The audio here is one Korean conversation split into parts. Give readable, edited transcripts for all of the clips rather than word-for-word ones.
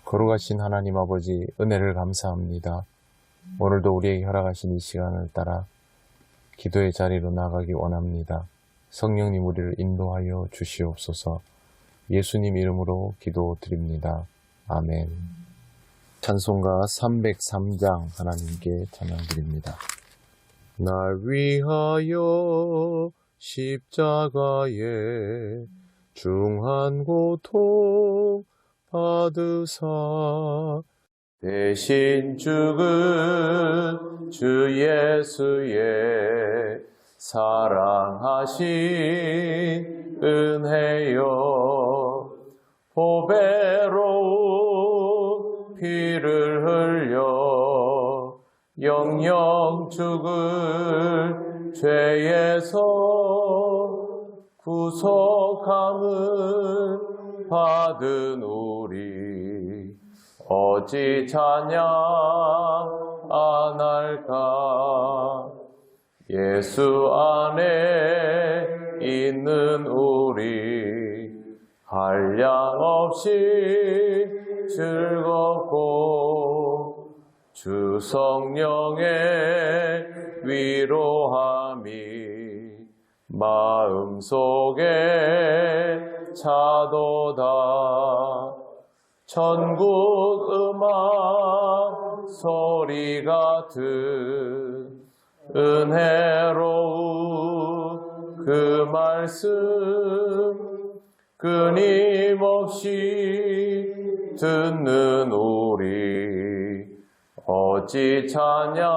거룩하신 하나님 아버지, 은혜를 감사합니다. 오늘도 우리에게 허락하신 이 시간을 따라 기도의 자리로 나가기 원합니다. 성령님 우리를 인도하여 주시옵소서. 예수님 이름으로 기도드립니다. 아멘. 찬송가 303장 하나님께 찬양드립니다. 날 위하여 십자가에 중한 고통 받으사 대신 죽은 주 예수의 사랑하신 은혜여 보배로운 피를 흘려 영영 죽을 죄에서 구속함을 받은 우리 어찌 찬양 안 할까. 예수 안에 있는 우리 한량없이 즐겁고 주 성령의 위로함이 마음속에 차도다. 천국 음악 소리 같은 은혜로운 그 말씀 끊임없이 듣는 우리 어찌 찬양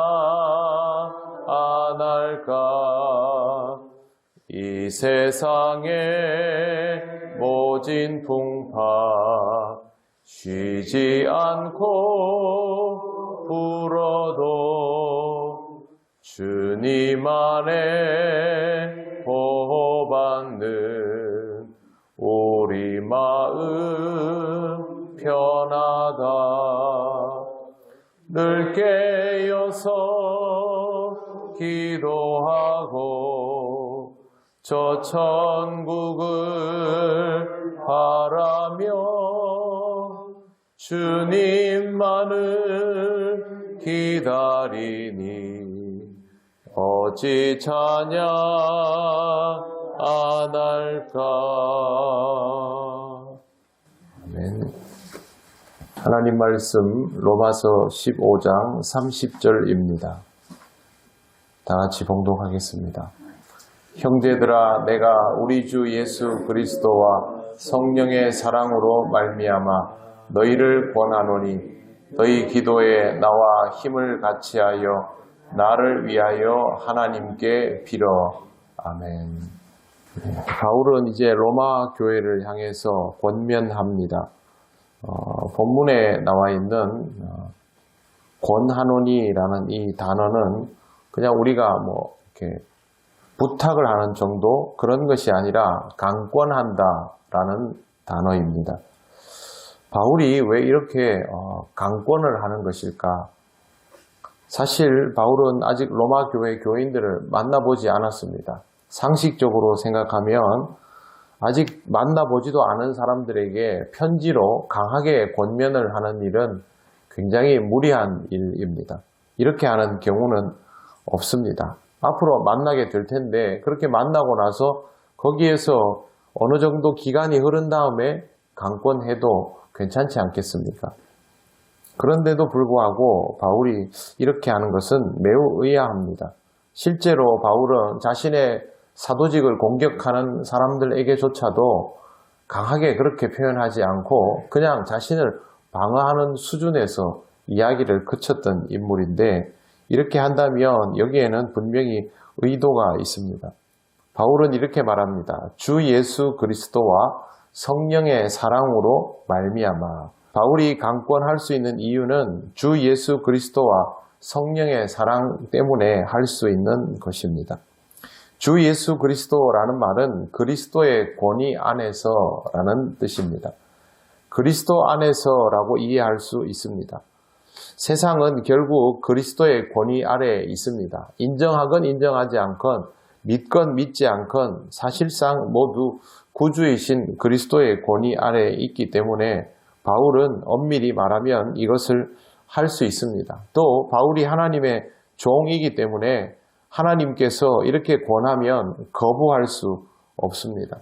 안 할까. 이 세상의 모진 풍파 쉬지 않고 불어도 주님 안에 보호받는 우리 마음 편하다. 늘 깨어서 기도하고 저 천국을 바라며 주님만을 기다리니 어찌 찬양 안 할까. 아멘. 하나님 말씀 로마서 15장 30절입니다. 다 같이 봉독하겠습니다. 형제들아, 내가 우리 주 예수 그리스도와 성령의 사랑으로 말미암아 너희를 권하노니 너희 기도에 나와 힘을 같이하여 나를 위하여 하나님께 빌어. 아멘. 바울은 이제 로마 교회를 향해서 권면합니다. 본문에 나와 있는 권하노니라는 이 단어는 그냥 우리가 이렇게 부탁을 하는 정도 그런 것이 아니라 강권한다라는 단어입니다. 바울이 왜 이렇게 강권을 하는 것일까? 사실 바울은 아직 로마 교회 교인들을 만나보지 않았습니다. 상식적으로 생각하면 아직 만나보지도 않은 사람들에게 편지로 강하게 권면을 하는 일은 굉장히 무리한 일입니다. 이렇게 하는 경우는 없습니다. 앞으로 만나게 될 텐데 그렇게 만나고 나서 거기에서 어느 정도 기간이 흐른 다음에 강권해도 괜찮지 않겠습니까? 그런데도 불구하고 바울이 이렇게 하는 것은 매우 의아합니다. 실제로 바울은 자신의 사도직을 공격하는 사람들에게조차도 강하게 그렇게 표현하지 않고 그냥 자신을 방어하는 수준에서 이야기를 그쳤던 인물인데 이렇게 한다면 여기에는 분명히 의도가 있습니다. 바울은 이렇게 말합니다. 주 예수 그리스도와 성령의 사랑으로 말미암아. 바울이 강권할 수 있는 이유는 주 예수 그리스도와 성령의 사랑 때문에 할 수 있는 것입니다. 주 예수 그리스도라는 말은 그리스도의 권위 안에서라는 뜻입니다. 그리스도 안에서라고 이해할 수 있습니다. 세상은 결국 그리스도의 권위 아래에 있습니다. 인정하건 인정하지 않건 믿건 믿지 않건 사실상 모두 구주이신 그리스도의 권위 아래에 있기 때문에 바울은 엄밀히 말하면 이것을 할 수 있습니다. 또 바울이 하나님의 종이기 때문에 하나님께서 이렇게 권하면 거부할 수 없습니다.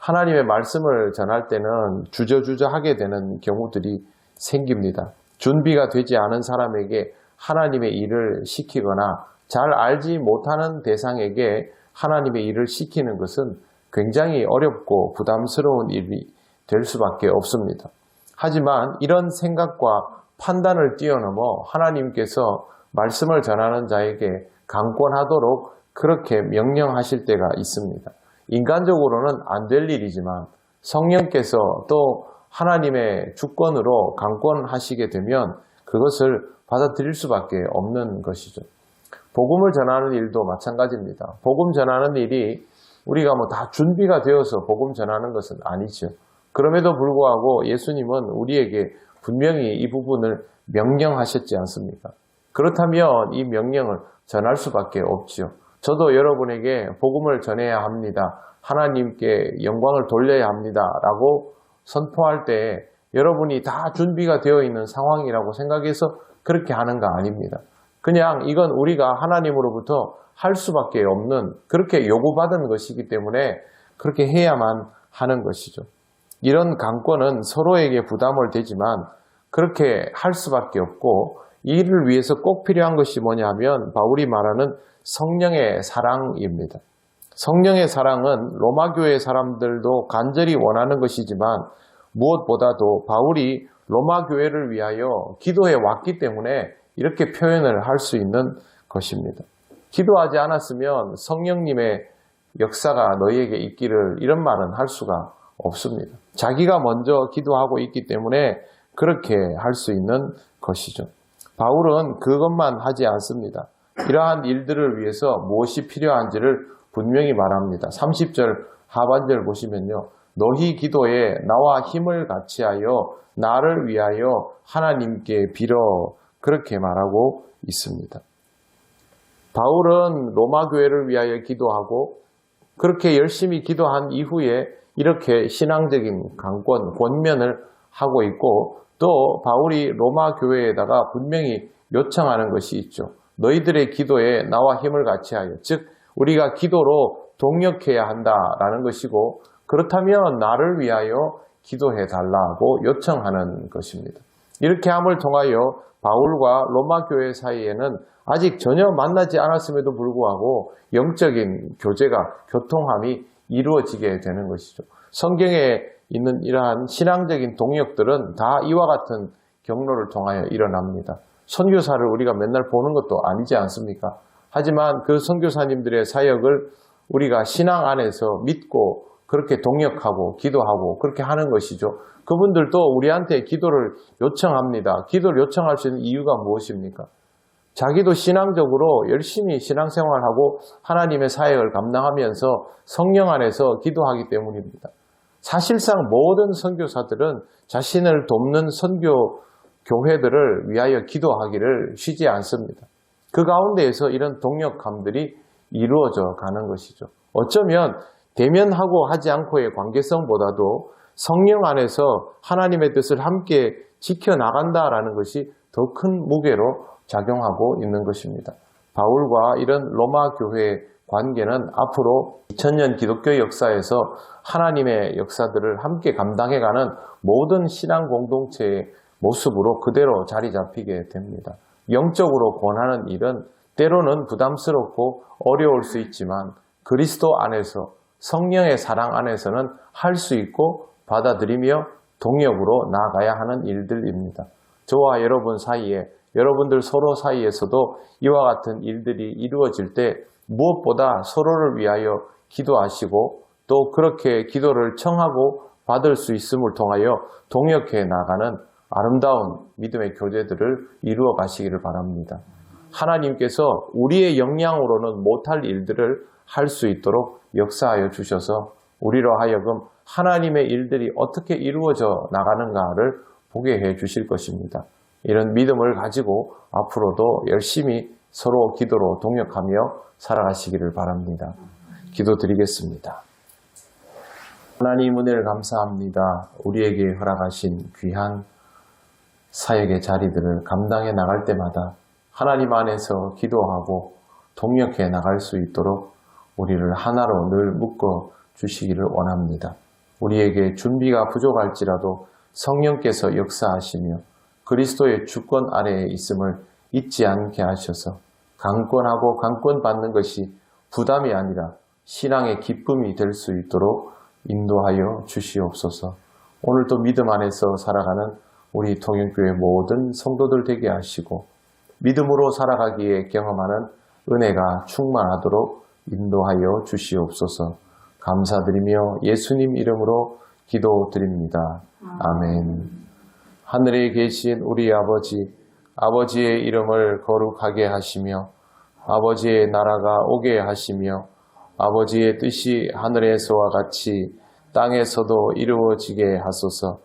하나님의 말씀을 전할 때는 주저주저하게 되는 경우들이 생깁니다. 준비가 되지 않은 사람에게 하나님의 일을 시키거나 잘 알지 못하는 대상에게 하나님의 일을 시키는 것은 굉장히 어렵고 부담스러운 일이 될 수밖에 없습니다. 하지만 이런 생각과 판단을 뛰어넘어 하나님께서 말씀을 전하는 자에게 강권하도록 그렇게 명령하실 때가 있습니다. 인간적으로는 안 될 일이지만 성령께서 또 하나님의 주권으로 강권하시게 되면 그것을 받아들일 수밖에 없는 것이죠. 복음을 전하는 일도 마찬가지입니다. 복음 전하는 일이 우리가 다 준비가 되어서 복음 전하는 것은 아니죠. 그럼에도 불구하고 예수님은 우리에게 분명히 이 부분을 명령하셨지 않습니까? 그렇다면 이 명령을 전할 수밖에 없지요. 저도 여러분에게 복음을 전해야 합니다. 하나님께 영광을 돌려야 합니다. 라고 선포할 때 여러분이 다 준비가 되어 있는 상황이라고 생각해서 그렇게 하는 거 아닙니다. 그냥 이건 우리가 하나님으로부터 할 수밖에 없는 그렇게 요구받은 것이기 때문에 그렇게 해야만 하는 것이죠. 이런 강권은 서로에게 부담을 되지만 그렇게 할 수밖에 없고 이를 위해서 꼭 필요한 것이 뭐냐 하면 바울이 말하는 성령의 사랑입니다. 성령의 사랑은 로마 교회 사람들도 간절히 원하는 것이지만 무엇보다도 바울이 로마 교회를 위하여 기도해 왔기 때문에 이렇게 표현을 할 수 있는 것입니다. 기도하지 않았으면 성령님의 역사가 너희에게 있기를 이런 말은 할 수가 없습니다. 자기가 먼저 기도하고 있기 때문에 그렇게 할 수 있는 것이죠. 바울은 그것만 하지 않습니다. 이러한 일들을 위해서 무엇이 필요한지를 분명히 말합니다. 30절 하반절 보시면요. 너희 기도에 나와 힘을 같이하여 나를 위하여 하나님께 빌어 그렇게 말하고 있습니다. 바울은 로마 교회를 위하여 기도하고 그렇게 열심히 기도한 이후에 이렇게 신앙적인 강권, 권면을 하고 있고 또 바울이 로마 교회에다가 분명히 요청하는 것이 있죠. 너희들의 기도에 나와 힘을 같이하여 즉 우리가 기도로 동력해야 한다라는 것이고 그렇다면 나를 위하여 기도해 달라고 요청하는 것입니다. 이렇게 함을 통하여 바울과 로마 교회 사이에는 아직 전혀 만나지 않았음에도 불구하고 영적인 교제가 교통함이 이루어지게 되는 것이죠. 성경에 있는 이러한 신앙적인 동력들은 다 이와 같은 경로를 통하여 일어납니다. 선교사를 우리가 맨날 보는 것도 아니지 않습니까? 하지만 그 선교사님들의 사역을 우리가 신앙 안에서 믿고 그렇게 동역하고 기도하고 그렇게 하는 것이죠. 그분들도 우리한테 기도를 요청합니다. 기도를 요청할 수 있는 이유가 무엇입니까? 자기도 신앙적으로 열심히 신앙생활하고 하나님의 사역을 감당하면서 성령 안에서 기도하기 때문입니다. 사실상 모든 선교사들은 자신을 돕는 선교 교회들을 위하여 기도하기를 쉬지 않습니다. 그 가운데에서 이런 동력함들이 이루어져 가는 것이죠. 어쩌면 대면하고 하지 않고의 관계성보다도 성령 안에서 하나님의 뜻을 함께 지켜나간다라는 것이 더 큰 무게로 작용하고 있는 것입니다. 바울과 이런 로마 교회의 관계는 앞으로 2000년 기독교 역사에서 하나님의 역사들을 함께 감당해가는 모든 신앙 공동체의 모습으로 그대로 자리 잡히게 됩니다. 영적으로 권하는 일은 때로는 부담스럽고 어려울 수 있지만 그리스도 안에서 성령의 사랑 안에서는 할 수 있고 받아들이며 동역으로 나아가야 하는 일들입니다. 저와 여러분 사이에 여러분들 서로 사이에서도 이와 같은 일들이 이루어질 때 무엇보다 서로를 위하여 기도하시고 또 그렇게 기도를 청하고 받을 수 있음을 통하여 동역해 나가는 아름다운 믿음의 교제들을 이루어 가시기를 바랍니다. 하나님께서 우리의 역량으로는 못할 일들을 할 수 있도록 역사하여 주셔서 우리로 하여금 하나님의 일들이 어떻게 이루어져 나가는가를 보게 해 주실 것입니다. 이런 믿음을 가지고 앞으로도 열심히 서로 기도로 동역하며 살아가시기를 바랍니다. 기도드리겠습니다. 하나님 은혜를 감사합니다. 우리에게 허락하신 귀한 사역의 자리들을 감당해 나갈 때마다 하나님 안에서 기도하고 동역해 나갈 수 있도록 우리를 하나로 늘 묶어 주시기를 원합니다. 우리에게 준비가 부족할지라도 성령께서 역사하시며 그리스도의 주권 아래에 있음을 잊지 않게 하셔서 강권하고 강권받는 것이 부담이 아니라 신앙의 기쁨이 될 수 있도록 인도하여 주시옵소서. 오늘도 믿음 안에서 살아가는 우리 통영교회 모든 성도들 되게 하시고 믿음으로 살아가기에 경험하는 은혜가 충만하도록 인도하여 주시옵소서. 감사드리며 예수님 이름으로 기도드립니다. 아멘. 하늘에 계신 우리 아버지, 아버지의 이름을 거룩하게 하시며 아버지의 나라가 오게 하시며 아버지의 뜻이 하늘에서와 같이 땅에서도 이루어지게 하소서.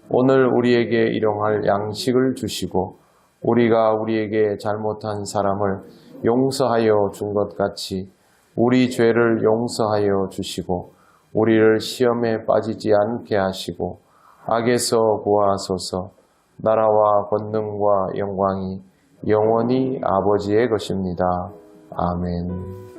오늘 우리에게 일용할 양식을 주시고 우리가 우리에게 잘못한 사람을 용서하여 준 것 같이 우리 죄를 용서하여 주시고 우리를 시험에 빠지지 않게 하시고 악에서 구하소서. 나라와 권능과 영광이 영원히 아버지의 것입니다. 아멘.